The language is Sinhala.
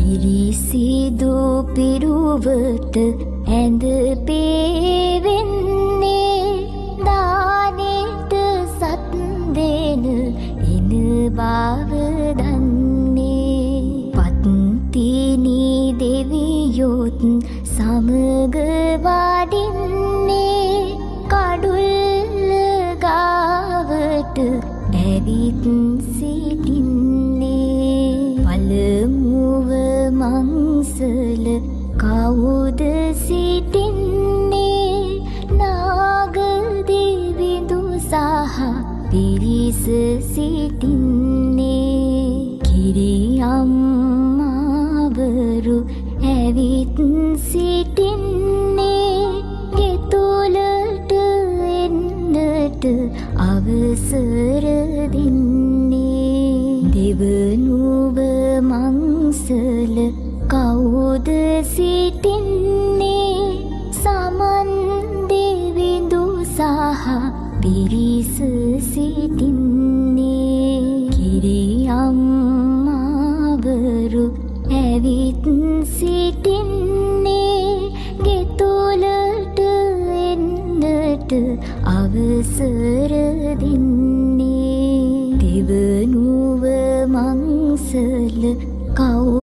පිරිසිදු පිරුවට ඇඳ පේවෙන්නේ දානෙට සත් දෙන එන බව දන්නේ පත්තිනි දෙවියොත් සමග වඩින්නේ කඩුල්ල ගාවට ඇවිත් සිටින්නේ පළමුව මංසල කවුද සිටින්නේ නාග දෙවිඳු සහ පිරිස සිටින්නේ කිරි අම්මාවරු ඇවිත් සිටින්නේ ගෙතුලට එන්නට අවසර දෙන්නේ දෙවනුව මංසල කවුද සිටින්නේ සමන් දෙවිඳු සහ පිරිස සිටින්නේ කිරි අම්මාවරු ඇවිත් සිටින්නේ ගෙතුලට එන්නට අවසර දෙන්නේ දෙවනුව මංසල කවුද